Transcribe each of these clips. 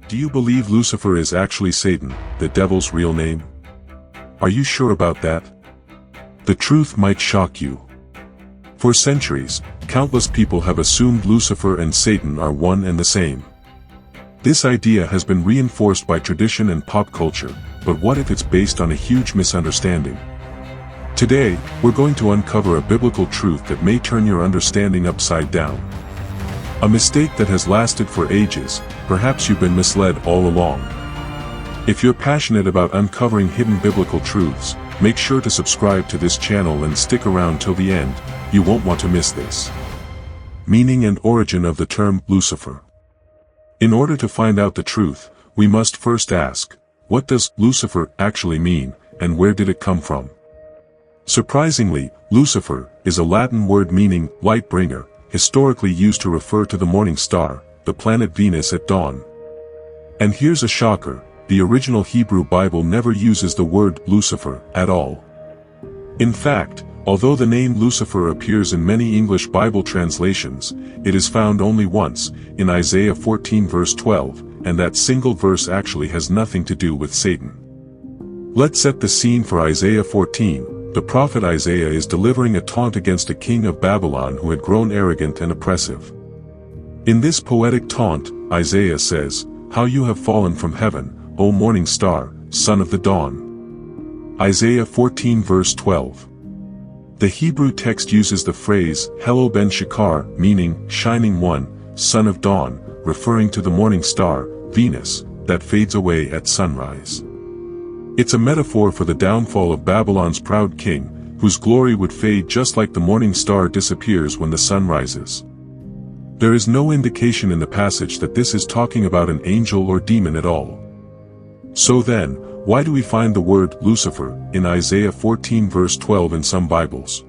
Do you believe Lucifer is actually Satan, the devil's real name? Are you sure about that? The truth might shock you. For centuries, countless people have assumed Lucifer and Satan are one and the same. This idea has been reinforced by tradition and pop culture, but what if it's based on a huge misunderstanding? Today, we're going to uncover a biblical truth that may turn your understanding upside down. A mistake that has lasted for ages. Perhaps you've been misled all along. If you're passionate about uncovering hidden biblical truths, make sure to subscribe to this channel and stick around till the end. You won't want to miss this. Meaning and origin of the term Lucifer. In order to find out the truth, we must first ask, what does Lucifer actually mean, and where did it come from? Surprisingly, Lucifer is a Latin word meaning light bringer, historically used to refer to the morning star, the planet Venus at dawn. And here's a shocker, the original Hebrew Bible never uses the word Lucifer at all. In fact, although the name Lucifer appears in many English Bible translations, it is found only once, in Isaiah 14 verse 12, and that single verse actually has nothing to do with Satan. Let's set the scene for Isaiah 14. The prophet Isaiah is delivering a taunt against a king of Babylon who had grown arrogant and oppressive. In this poetic taunt, Isaiah says, "How you have fallen from heaven, O morning star, son of the dawn." Isaiah 14 verse 12. The Hebrew text uses the phrase, Hello ben Shakar, meaning, shining one, son of dawn, referring to the morning star, Venus, that fades away at sunrise. It's a metaphor for the downfall of Babylon's proud king, whose glory would fade just like the morning star disappears when the sun rises. There is no indication in the passage that this is talking about an angel or demon at all. So then, why do we find the word Lucifer in Isaiah 14 verse 12 in some Bibles?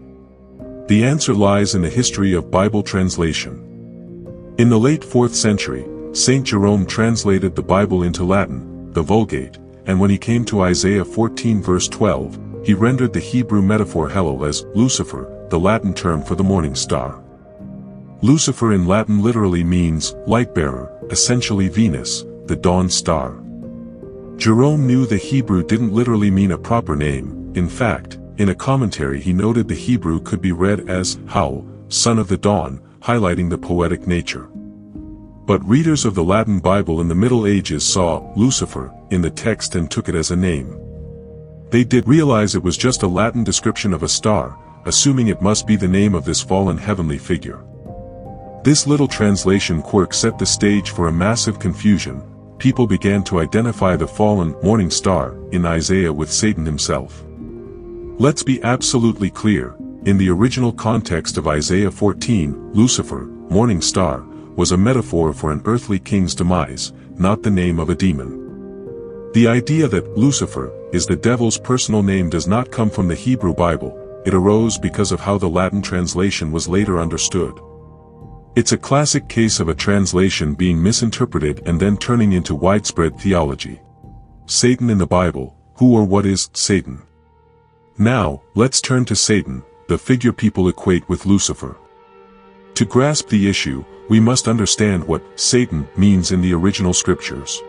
The answer lies in the history of Bible translation. In the late 4th century, Saint Jerome translated the Bible into Latin, the Vulgate, and when he came to Isaiah 14 verse 12, he rendered the Hebrew metaphor Hello as Lucifer, the Latin term for the morning star. Lucifer in Latin literally means light-bearer, essentially Venus, the dawn star. Jerome knew the Hebrew didn't literally mean a proper name. In fact, in a commentary he noted the Hebrew could be read as Hau, son of the dawn, highlighting the poetic nature. But readers of the Latin Bible in the Middle Ages saw Lucifer in the text and took it as a name. They did realize it was just a Latin description of a star, assuming it must be the name of this fallen heavenly figure. This little translation quirk set the stage for a massive confusion. People began to identify the fallen morning star in Isaiah with Satan himself. Let's be absolutely clear, in the original context of Isaiah 14, Lucifer, morning star, was a metaphor for an earthly king's demise, not the name of a demon. The idea that Lucifer is the devil's personal name does not come from the Hebrew Bible. It arose because of how the Latin translation was later understood. It's a classic case of a translation being misinterpreted and then turning into widespread theology. Satan in the Bible, who or what is Satan? Now, let's turn to Satan, the figure people equate with Lucifer. To grasp the issue, we must understand what Satan means in the original scriptures.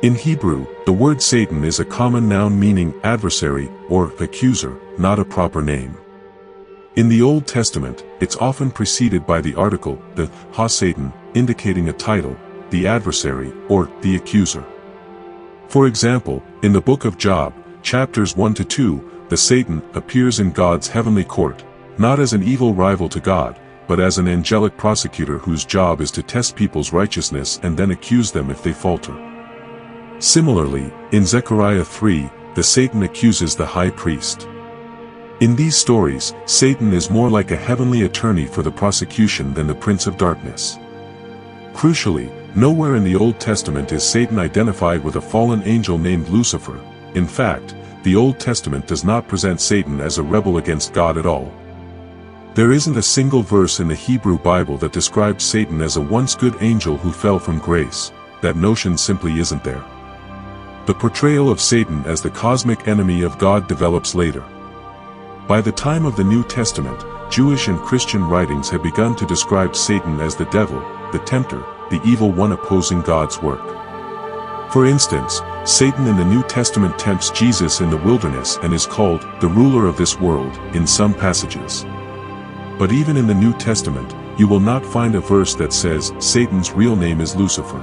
In Hebrew, the word Satan is a common noun meaning adversary or accuser, not a proper name. In the Old Testament, it's often preceded by the article, the ha-Satan, indicating a title, the adversary, or the accuser. For example, in the book of Job, chapters 1 to 2, the Satan appears in God's heavenly court, not as an evil rival to God, but as an angelic prosecutor whose job is to test people's righteousness and then accuse them if they falter. Similarly, in Zechariah 3, the Satan accuses the high priest. In these stories, Satan is more like a heavenly attorney for the prosecution than the prince of darkness. Crucially, nowhere in the Old Testament is Satan identified with a fallen angel named Lucifer. In fact, the Old Testament does not present Satan as a rebel against God at all. There isn't a single verse in the Hebrew Bible that describes Satan as a once good angel who fell from grace. That notion simply isn't there. The portrayal of Satan as the cosmic enemy of God develops later. By the time of the New Testament, Jewish and Christian writings had begun to describe Satan as the devil, the tempter, the evil one opposing God's work. For instance, Satan in the New Testament tempts Jesus in the wilderness and is called the ruler of this world in some passages. But even in the New Testament, you will not find a verse that says Satan's real name is Lucifer.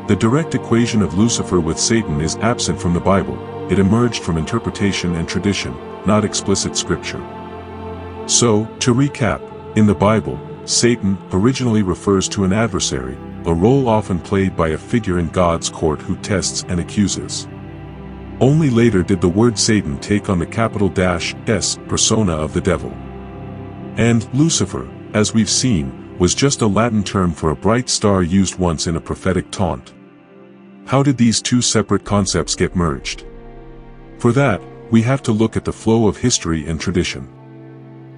The direct equation of Lucifer with Satan is absent from the Bible. It emerged from interpretation and tradition, not explicit scripture. So, to recap, in the Bible, Satan originally refers to an adversary, a role often played by a figure in God's court who tests and accuses. Only later did the word Satan take on the capital S persona of the devil. And Lucifer, as we've seen, was just a Latin term for a bright star used once in a prophetic taunt. How did these two separate concepts get merged? For that, we have to look at the flow of history and tradition.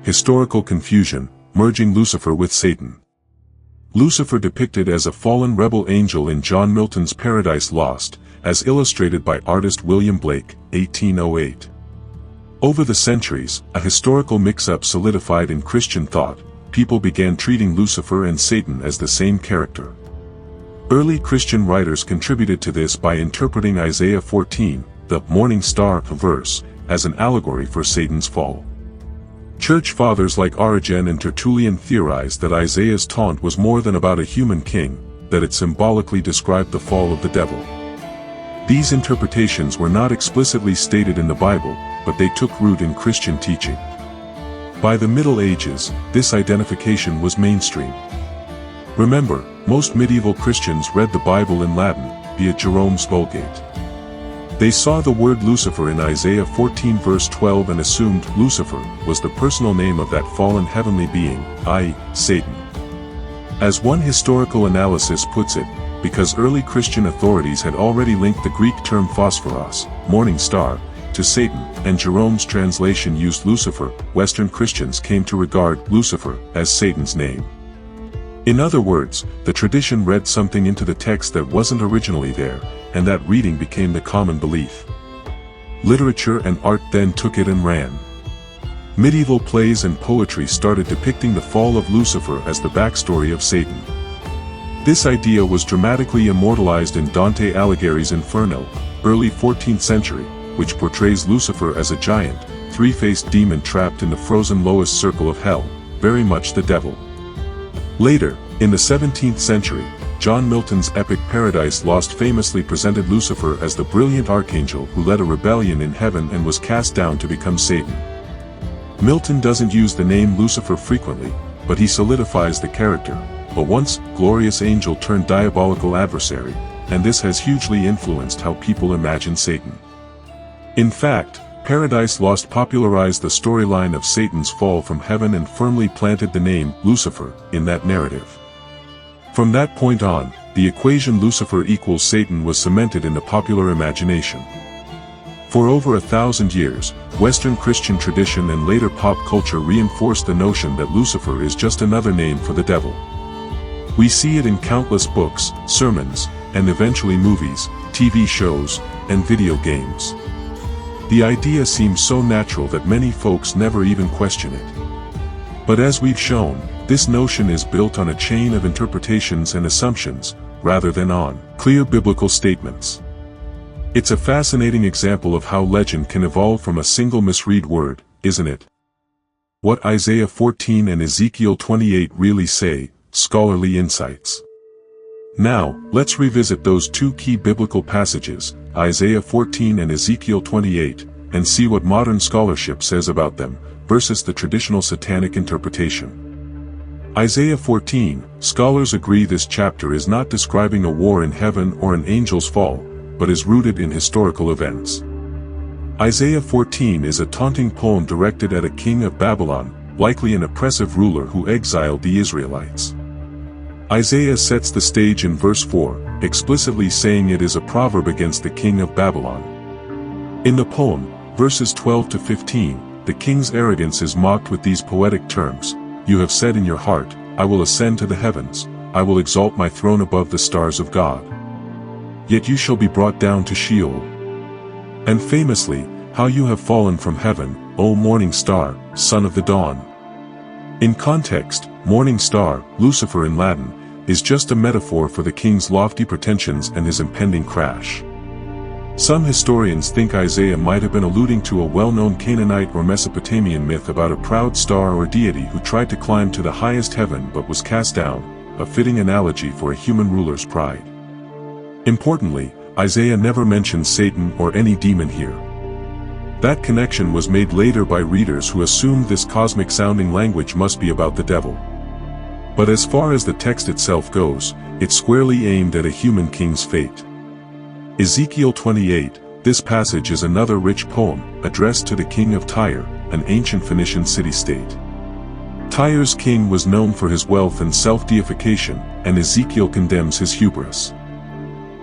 Historical confusion, merging Lucifer with Satan. Lucifer depicted as a fallen rebel angel in John Milton's Paradise Lost, as illustrated by artist William Blake, 1808. Over the centuries, a historical mix-up solidified in Christian thought. People began treating Lucifer and Satan as the same character. Early Christian writers contributed to this by interpreting Isaiah 14, the morning star verse, as an allegory for Satan's fall. Church fathers like Origen and Tertullian theorized that Isaiah's taunt was more than about a human king, that it symbolically described the fall of the devil. These interpretations were not explicitly stated in the Bible, but they took root in Christian teaching. By the Middle Ages, this identification was mainstream. Remember, most medieval Christians read the Bible in Latin, via Jerome's Vulgate. They saw the word Lucifer in Isaiah 14 verse 12 and assumed Lucifer was the personal name of that fallen heavenly being, i.e., Satan. As one historical analysis puts it, because early Christian authorities had already linked the Greek term phosphoros, morning star, to Satan, and Jerome's translation used Lucifer, Western Christians came to regard Lucifer as Satan's name. In other words, the tradition read something into the text that wasn't originally there, and that reading became the common belief. Literature and art then took it and ran. Medieval plays and poetry started depicting the fall of Lucifer as the backstory of Satan. This idea was dramatically immortalized in Dante Alighieri's Inferno, early 14th century, which portrays Lucifer as a giant, three-faced demon trapped in the frozen lowest circle of hell, very much the devil. Later, in the 17th century, John Milton's epic Paradise Lost famously presented Lucifer as the brilliant archangel who led a rebellion in heaven and was cast down to become Satan. Milton doesn't use the name Lucifer frequently, but he solidifies the character, a once glorious angel turned diabolical adversary, and this has hugely influenced how people imagine Satan. In fact, Paradise Lost popularized the storyline of Satan's fall from heaven and firmly planted the name Lucifer in that narrative. From that point on, the equation Lucifer equals Satan was cemented in the popular imagination. For over 1,000 years, Western Christian tradition and later pop culture reinforced the notion that Lucifer is just another name for the devil. We see it in countless books, sermons, and eventually movies, TV shows, and video games. The idea seems so natural that many folks never even question it. But as we've shown, this notion is built on a chain of interpretations and assumptions, rather than on clear biblical statements. It's a fascinating example of how legend can evolve from a single misread word, isn't it? What Isaiah 14 and Ezekiel 28 really say, scholarly insights. Now, let's revisit those two key biblical passages, Isaiah 14 and Ezekiel 28, and see what modern scholarship says about them, versus the traditional satanic interpretation. Isaiah 14, scholars agree this chapter is not describing a war in heaven or an angel's fall, but is rooted in historical events. Isaiah 14 is a taunting poem directed at a king of Babylon, likely an oppressive ruler who exiled the Israelites. Isaiah sets the stage in verse 4, explicitly saying it is a proverb against the king of Babylon. In the poem, verses 12 to 15, the king's arrogance is mocked with these poetic terms, "You have said in your heart, I will ascend to the heavens, I will exalt my throne above the stars of God. Yet you shall be brought down to Sheol. And famously, how you have fallen from heaven, O morning star, son of the dawn." In context, morning star, Lucifer in Latin, is just a metaphor for the king's lofty pretensions and his impending crash. Some historians think Isaiah might have been alluding to a well-known Canaanite or Mesopotamian myth about a proud star or deity who tried to climb to the highest heaven but was cast down, a fitting analogy for a human ruler's pride. Importantly, Isaiah never mentions Satan or any demon here. That connection was made later by readers who assumed this cosmic-sounding language must be about the devil. But as far as the text itself goes, it's squarely aimed at a human king's fate. Ezekiel 28, this passage is another rich poem, addressed to the king of Tyre, an ancient Phoenician city-state. Tyre's king was known for his wealth and self-deification, and Ezekiel condemns his hubris.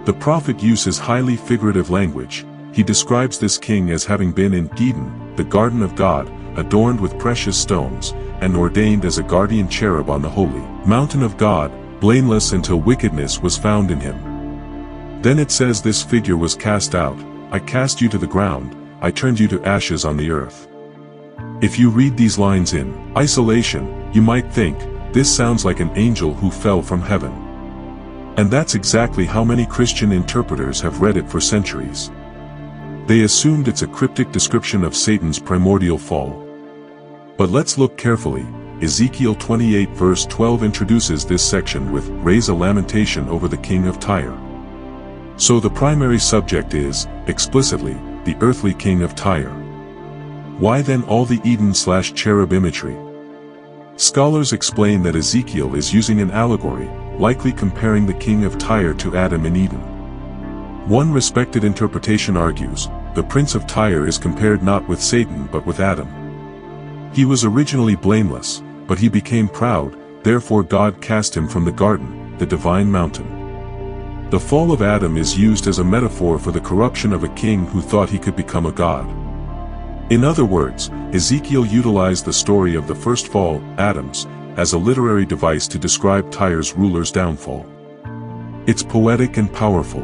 The prophet uses highly figurative language. He describes this king as having been in Eden, the garden of God, adorned with precious stones, and ordained as a guardian cherub on the holy mountain of God, blameless until wickedness was found in him. Then it says this figure was cast out, I cast you to the ground, I turned you to ashes on the earth. If you read these lines in isolation, you might think, this sounds like an angel who fell from heaven. And that's exactly how many Christian interpreters have read it for centuries. They assumed it's a cryptic description of Satan's primordial fall. But let's look carefully. Ezekiel 28 verse 12 introduces this section with, raise a lamentation over the king of Tyre. So the primary subject is, explicitly, the earthly king of Tyre. Why then all the Eden/cherub imagery? Scholars explain that Ezekiel is using an allegory, likely comparing the king of Tyre to Adam in Eden. One respected interpretation argues, the prince of Tyre is compared not with Satan but with Adam. He was originally blameless, but he became proud, therefore God cast him from the garden, the divine mountain. The fall of Adam is used as a metaphor for the corruption of a king who thought he could become a god. In other words, Ezekiel utilized the story of the first fall, Adam's, as a literary device to describe Tyre's ruler's downfall. It's poetic and powerful.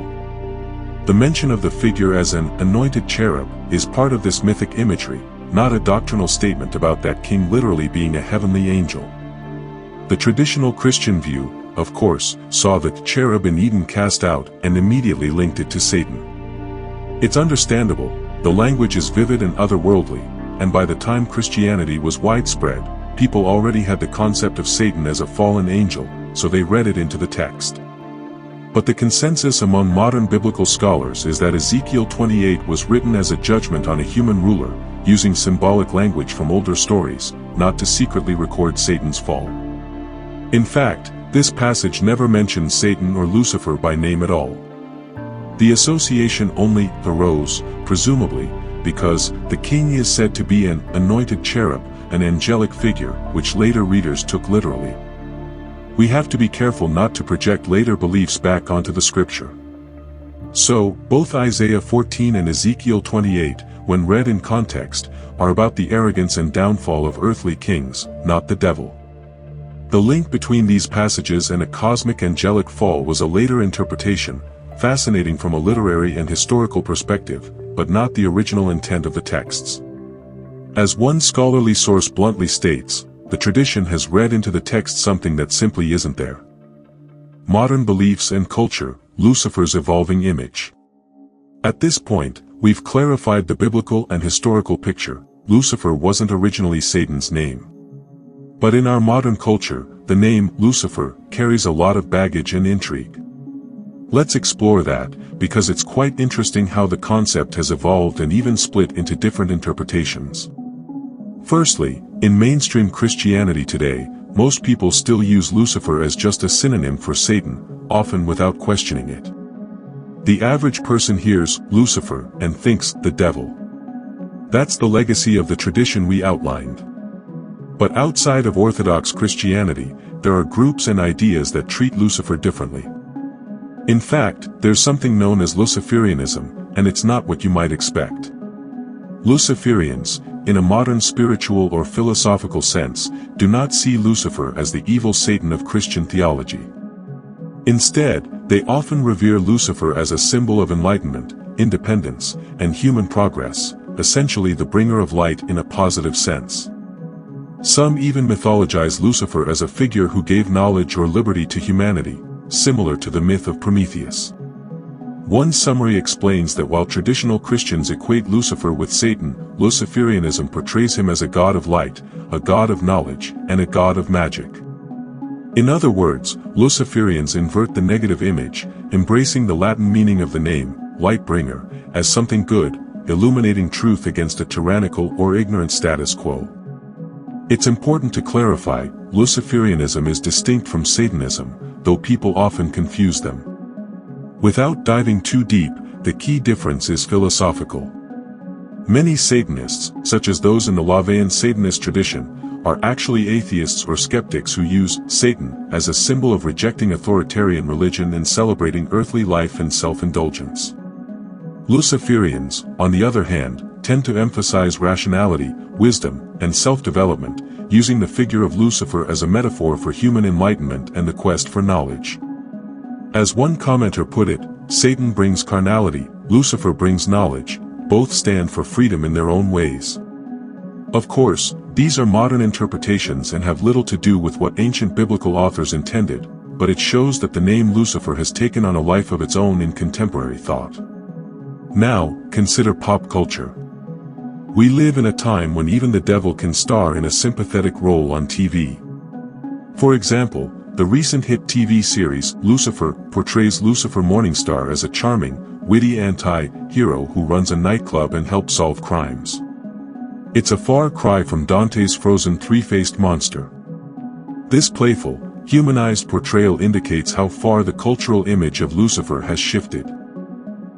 The mention of the figure as an anointed cherub is part of this mythic imagery, not a doctrinal statement about that king literally being a heavenly angel. The traditional Christian view, of course, saw the cherub in Eden cast out and immediately linked it to Satan. It's understandable, the language is vivid and otherworldly, and by the time Christianity was widespread, people already had the concept of Satan as a fallen angel, so they read it into the text. But the consensus among modern biblical scholars is that Ezekiel 28 was written as a judgment on a human ruler, using symbolic language from older stories, not to secretly record Satan's fall. In fact, this passage never mentions Satan or Lucifer by name at all. The association only arose, presumably, because the king is said to be an anointed cherub, an angelic figure, which later readers took literally. We have to be careful not to project later beliefs back onto the scripture. So, both Isaiah 14 and Ezekiel 28, when read in context, are about the arrogance and downfall of earthly kings, not the devil. The link between these passages and a cosmic angelic fall was a later interpretation, fascinating from a literary and historical perspective, but not the original intent of the texts. As one scholarly source bluntly states, the tradition has read into the text something that simply isn't there. Modern beliefs and culture, Lucifer's evolving image. At this point, we've clarified the biblical and historical picture. Lucifer wasn't originally Satan's name. But in our modern culture, the name Lucifer carries a lot of baggage and intrigue. Let's explore that, because it's quite interesting how the concept has evolved and even split into different interpretations. Firstly, in mainstream Christianity today, most people still use Lucifer as just a synonym for Satan, often without questioning it. The average person hears Lucifer and thinks the devil. That's the legacy of the tradition we outlined. But outside of Orthodox Christianity, there are groups and ideas that treat Lucifer differently. In fact, there's something known as Luciferianism, and it's not what you might expect. Luciferians, in a modern spiritual or philosophical sense, do not see Lucifer as the evil Satan of Christian theology. Instead, they often revere Lucifer as a symbol of enlightenment, independence, and human progress, essentially the bringer of light in a positive sense. Some even mythologize Lucifer as a figure who gave knowledge or liberty to humanity, similar to the myth of Prometheus. One summary explains that while traditional Christians equate Lucifer with Satan, Luciferianism portrays him as a god of light, a god of knowledge, and a god of magic. In other words, Luciferians invert the negative image, embracing the Latin meaning of the name, light-bringer, as something good, illuminating truth against a tyrannical or ignorant status quo. It's important to clarify, Luciferianism is distinct from Satanism, though people often confuse them. Without diving too deep, the key difference is philosophical. Many Satanists, such as those in the Lavean Satanist tradition, are actually atheists or skeptics who use Satan as a symbol of rejecting authoritarian religion and celebrating earthly life and self-indulgence. Luciferians, on the other hand, tend to emphasize rationality, wisdom, and self-development, using the figure of Lucifer as a metaphor for human enlightenment and the quest for knowledge. As one commenter put it, Satan brings carnality, Lucifer brings knowledge, both stand for freedom in their own ways. Of course, these are modern interpretations and have little to do with what ancient biblical authors intended, but it shows that the name Lucifer has taken on a life of its own in contemporary thought. Now, consider pop culture. We live in a time when even the devil can star in a sympathetic role on TV. For example, the recent hit TV series, Lucifer, portrays Lucifer Morningstar as a charming, witty anti-hero who runs a nightclub and helps solve crimes. It's a far cry from Dante's frozen three-faced monster. This playful, humanized portrayal indicates how far the cultural image of Lucifer has shifted.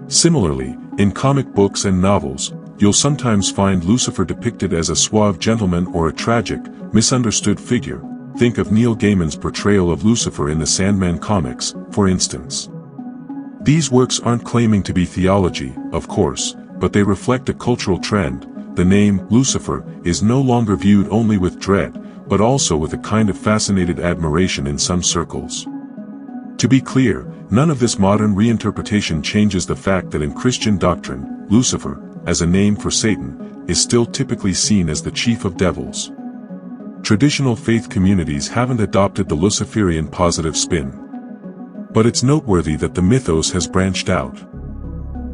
Similarly, in comic books and novels, you'll sometimes find Lucifer depicted as a suave gentleman or a tragic, misunderstood figure. Think of Neil Gaiman's portrayal of Lucifer in the Sandman comics, for instance. These works aren't claiming to be theology, of course, but they reflect a cultural trend. The name, Lucifer, is no longer viewed only with dread, but also with a kind of fascinated admiration in some circles. To be clear, none of this modern reinterpretation changes the fact that in Christian doctrine, Lucifer, as a name for Satan, is still typically seen as the chief of devils. Traditional faith communities haven't adopted the Luciferian positive spin. But it's noteworthy that the mythos has branched out.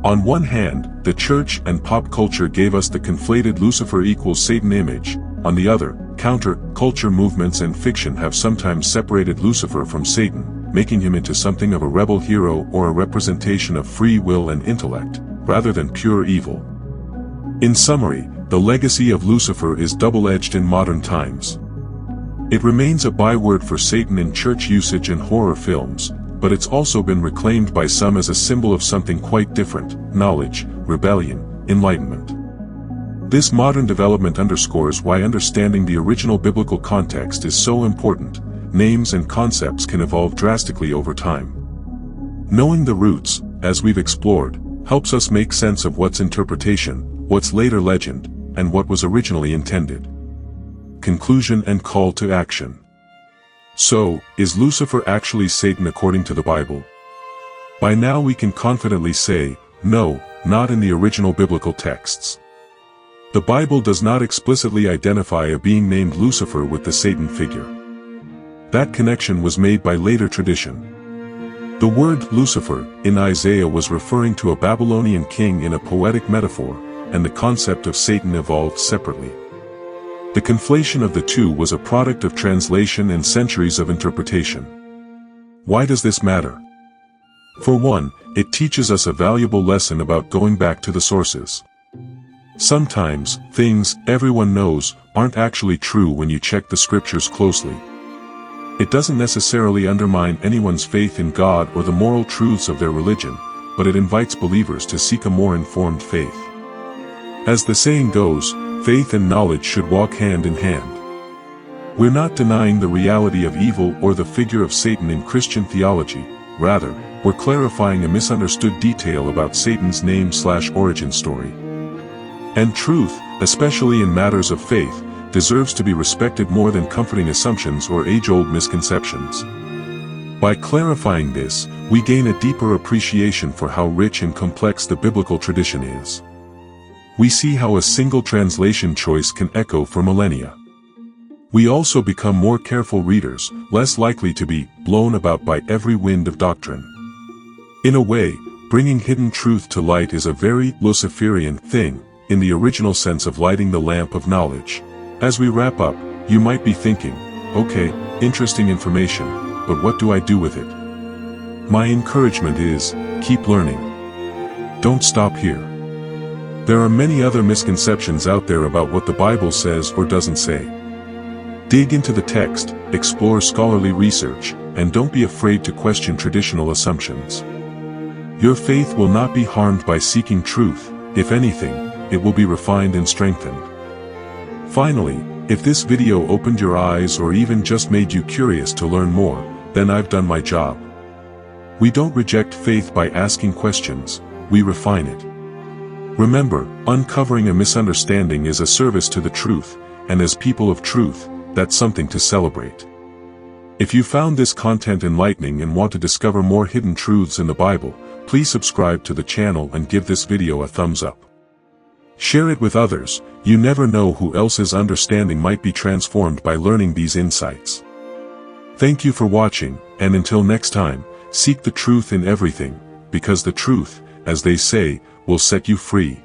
On one hand, the church and pop culture gave us the conflated Lucifer equals Satan image. On the other, counter-culture movements and fiction have sometimes separated Lucifer from Satan, making him into something of a rebel hero or a representation of free will and intellect, rather than pure evil. In summary, the legacy of Lucifer is double-edged in modern times. It remains a byword for Satan in church usage and horror films, but it's also been reclaimed by some as a symbol of something quite different: knowledge, rebellion, enlightenment. This modern development underscores why understanding the original biblical context is so important. Names and concepts can evolve drastically over time. Knowing the roots, as we've explored, helps us make sense of what's interpretation, what's later legend, and what was originally intended. Conclusion and call to action. So, is Lucifer actually Satan according to the Bible? By now we can confidently say, no, not in the original biblical texts. The Bible does not explicitly identify a being named Lucifer with the Satan figure. That connection was made by later tradition. The word Lucifer in Isaiah was referring to a Babylonian king in a poetic metaphor, and the concept of Satan evolved separately. The conflation of the two was a product of translation and centuries of interpretation. Why does this matter? For one, it teaches us a valuable lesson about going back to the sources. Sometimes, things everyone knows aren't actually true when you check the scriptures closely. It doesn't necessarily undermine anyone's faith in God or the moral truths of their religion, but it invites believers to seek a more informed faith. As the saying goes, faith and knowledge should walk hand in hand. We're not denying the reality of evil or the figure of Satan in Christian theology, rather, we're clarifying a misunderstood detail about Satan's name/origin story. And truth, especially in matters of faith, deserves to be respected more than comforting assumptions or age-old misconceptions. By clarifying this, we gain a deeper appreciation for how rich and complex the biblical tradition is. We see how a single translation choice can echo for millennia. We also become more careful readers, less likely to be blown about by every wind of doctrine. In a way, bringing hidden truth to light is a very Luciferian thing, in the original sense of lighting the lamp of knowledge. As we wrap up, you might be thinking, okay, interesting information, but what do I do with it? My encouragement is, keep learning. Don't stop here. There are many other misconceptions out there about what the Bible says or doesn't say. Dig into the text, explore scholarly research, and don't be afraid to question traditional assumptions. Your faith will not be harmed by seeking truth. If anything, it will be refined and strengthened. Finally, if this video opened your eyes or even just made you curious to learn more, then I've done my job. We don't reject faith by asking questions, we refine it. Remember, uncovering a misunderstanding is a service to the truth, and as people of truth, that's something to celebrate. If you found this content enlightening and want to discover more hidden truths in the Bible, please subscribe to the channel and give this video a thumbs up. Share it with others. You never know who else's understanding might be transformed by learning these insights. Thank you for watching, and until next time, seek the truth in everything, because the truth, as they say, will set you free.